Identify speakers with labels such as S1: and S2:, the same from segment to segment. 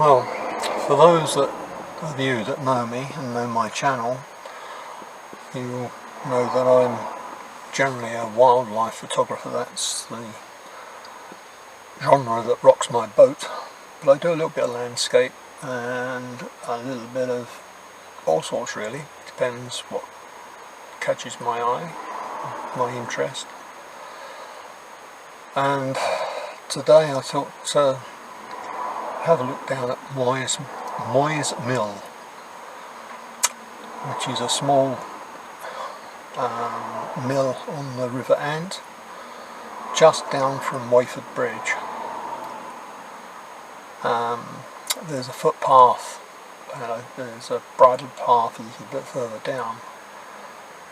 S1: Well, for those of you that know me and know my channel, you will know that I'm generally a wildlife photographer. That's the genre that rocks my boat. But I do a little bit of landscape and a little bit of all sorts really. Depends what catches my eye, my interest. And today I thought have a look down at Moyes Mill, which is a small mill on the River Ant, just down from Wayford Bridge. There's a footpath, there's a bridle path a little bit further down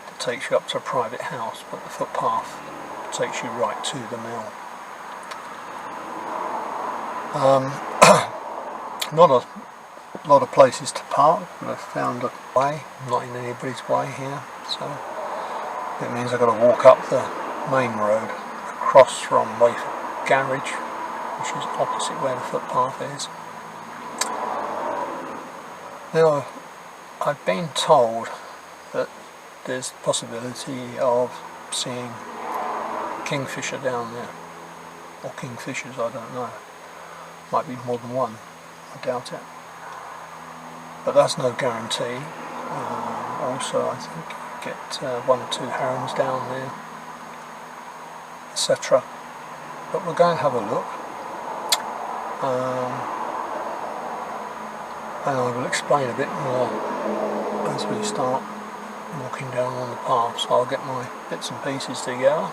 S1: that takes you up to a private house, but the footpath takes you right to the mill. Not a lot of places to park, but I've found a way. I'm not in anybody's way here, so it means I've got to walk up the main road across from Wayford Garage, which is opposite where the footpath is. Now, I've been told that there's the possibility of seeing kingfisher down there, or kingfishers, I don't know. Might be more than one, I doubt it. But that's no guarantee. Also, I think you get 1 or 2 herons down there, etc. But we'll go and have a look. And I will explain a bit more as we start walking down on the path. So I'll get my bits and pieces together,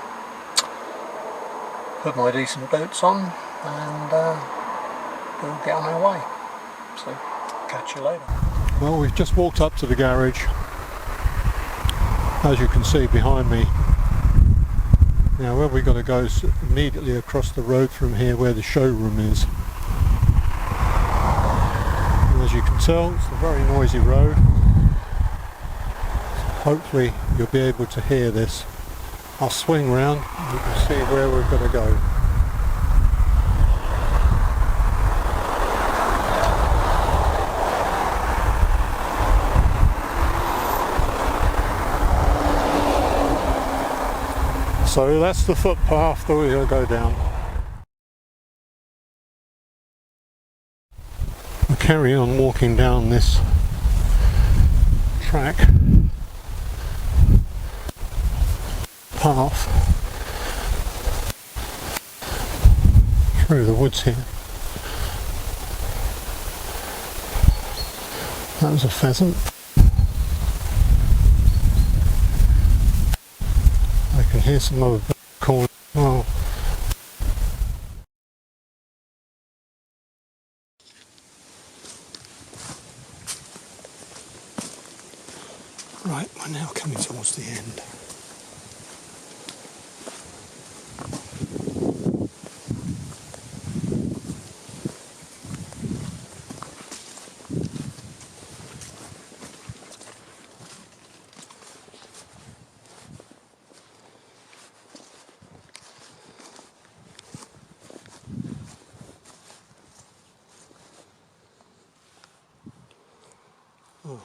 S1: put my decent boots on, and we'll get on our way. So catch you later. Well, we've just walked up to the garage, as you can see behind me. Now where we've got to go is immediately across the road from here where the showroom is. And as you can tell, it's a very noisy road. Hopefully you'll be able to hear this. I'll swing round and you can see where we're going to go. So that's the footpath that we're going to go down. We'll carry on walking down this track path through the woods here. That was a pheasant. I can hear some other birds calling. Oh. Right, we're now coming towards the end. Oh.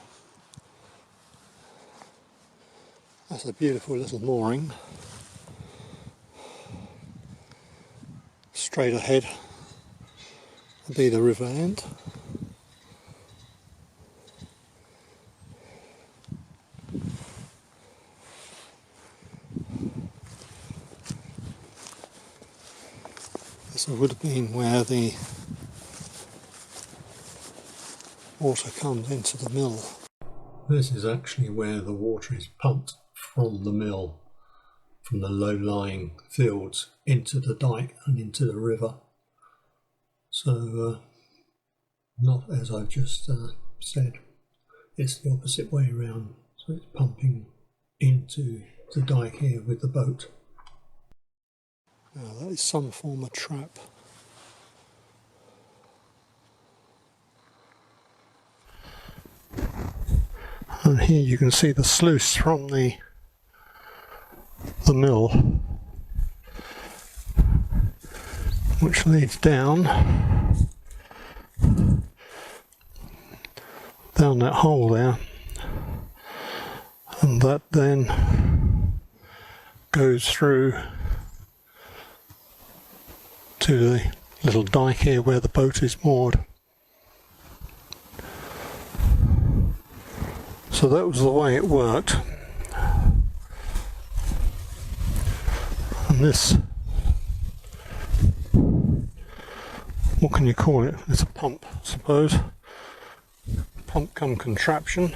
S1: That's a beautiful little mooring. Straight ahead will be the river end. This would have been where the water comes into the mill. This is actually where the water is pumped from the mill, from the low-lying fields into the dike and into the river. So not as I've just said, it's the opposite way around. So it's pumping into the dike here with the boat. Now that is some form of trap. And here you can see the sluice from the mill, which leads down down that hole there, and that then goes through to the little dike here where the boat is moored. So that was the way it worked. And this, what can you call it? It's a pump, I suppose. Pump cum contraption.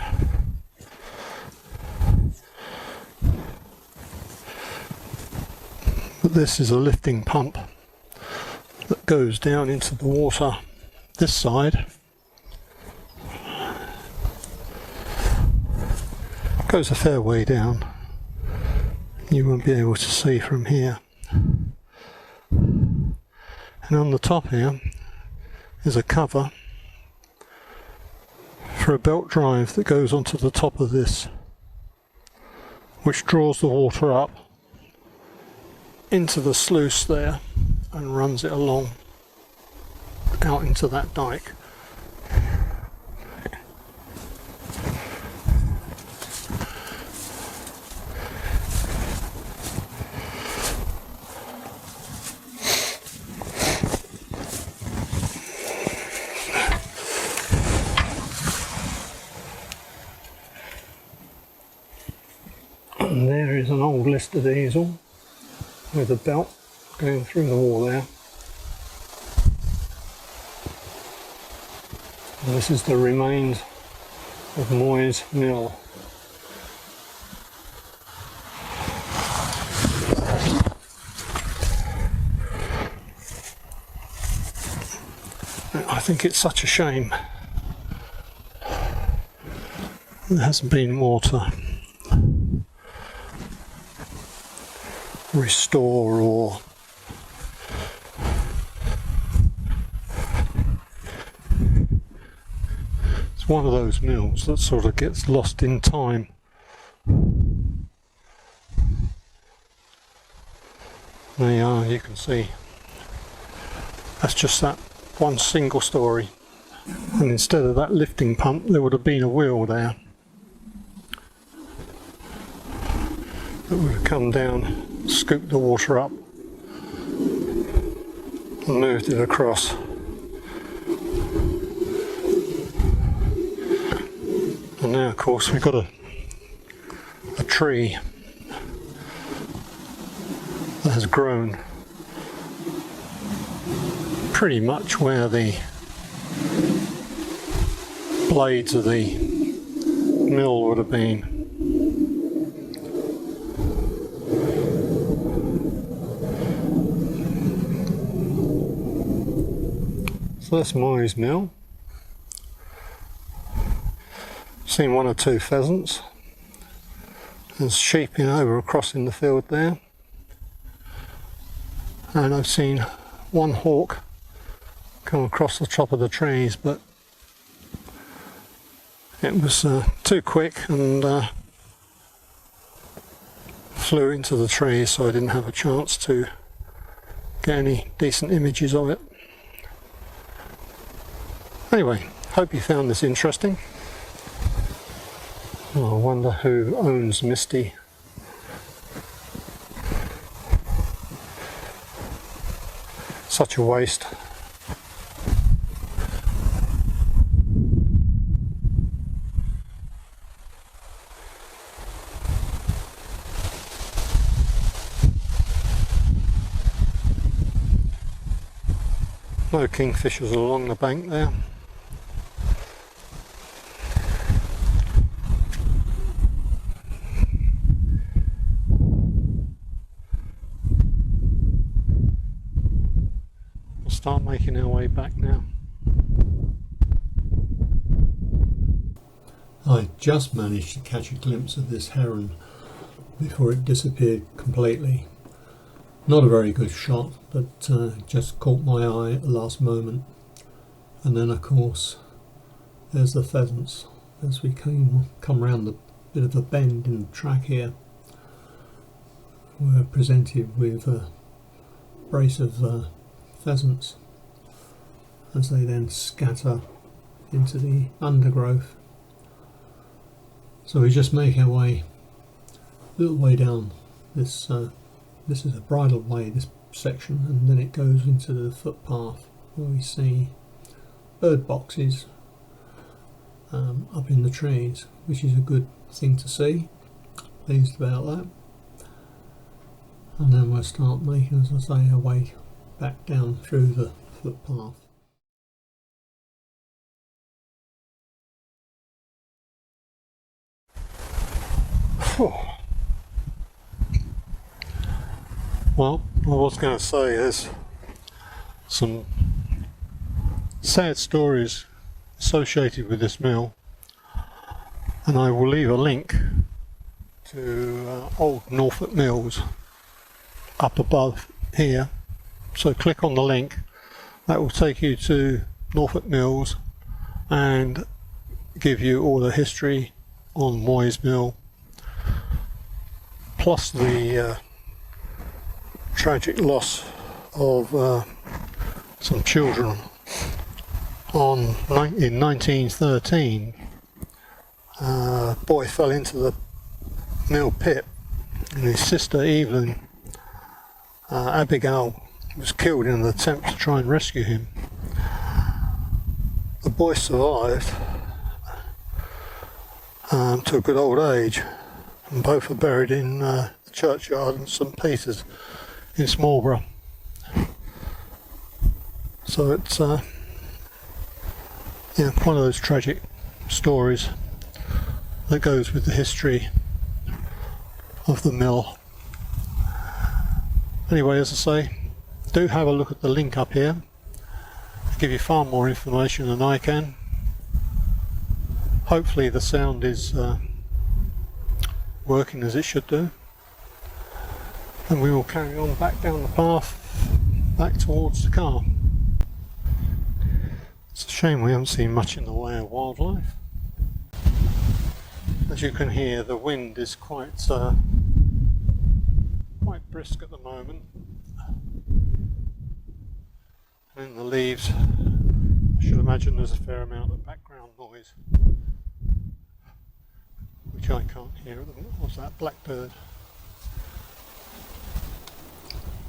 S1: But this is a lifting pump that goes down into the water this side. Goes a fair way down. You won't be able to see from here. And on the top here is a cover for a belt drive that goes onto the top of this, which draws the water up into the sluice there and runs it along out into that dike. And there is an old Lister diesel with a belt going through the wall there. And this is the remains of Moy's Mill. I think it's such a shame there hasn't been more to restore or it's one of those mills that sort of gets lost in time. There you are, you can see that's just that one single story, and instead of that lifting pump there would have been a wheel there that would have come down, scooped the water up and moved it across. And now of course we've got a tree that has grown pretty much where the blades of the mill would have been. So that's Moy's Mill. Seen one or two pheasants. There's sheep over across in the field there. And I've seen one hawk come across the top of the trees, but it was too quick and flew into the trees, so I didn't have a chance to get any decent images of it. Anyway, hope you found this interesting. Oh, I wonder who owns Misty. Such a waste. No kingfishers along the bank there. We'll start making our way back now. I just managed to catch a glimpse of this heron before it disappeared completely. Not a very good shot, but just caught my eye at the last moment. And then of course there's the pheasants as we come round the bit of a bend in the track here. We're presented with a brace of pheasants as they then scatter into the undergrowth So we just make our way a little way down this. This is a bridle way, this section, and then it goes into the footpath where we see bird boxes up in the trees, which is a good thing to see. Pleased about that. And then we'll start making, as I say, our way back down through the footpath. Well, I was going to say there's some sad stories associated with this mill, and I will leave a link to old Norfolk mills up above here. So click on the link, that will take you to Norfolk mills and give you all the history on Moyes Mill, plus the tragic loss of some children in 1913. A boy fell into the mill pit, and his sister Evelyn Abigail was killed in an attempt to try and rescue him. The boy survived to a good old age, and both are buried in the churchyard in St Peter's in Smallborough. So it's one of those tragic stories that goes with the history of the mill. Anyway, as I say, do have a look at the link up here. I'll give you far more information than I can. Hopefully the sound is working as it should do, and we will carry on back down the path back towards the car. It's a shame we haven't seen much in the way of wildlife. As you can hear, the wind is quite brisk at the moment, and in the leaves I should imagine there's a fair amount of background noise, which I can't hear at the moment. What's that? Blackbird.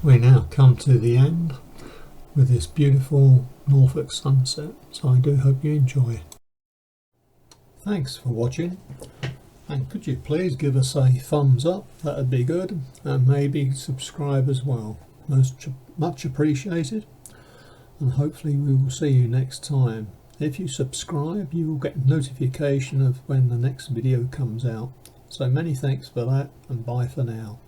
S1: We now come to the end with this beautiful Norfolk sunset, so I do hope you enjoy it. Thanks for watching, and could you please give us a thumbs up, that'd be good, and maybe subscribe as well, much appreciated, and hopefully we will see you next time. If you subscribe, you will get notification of when the next video comes out. So many thanks for that, and bye for now.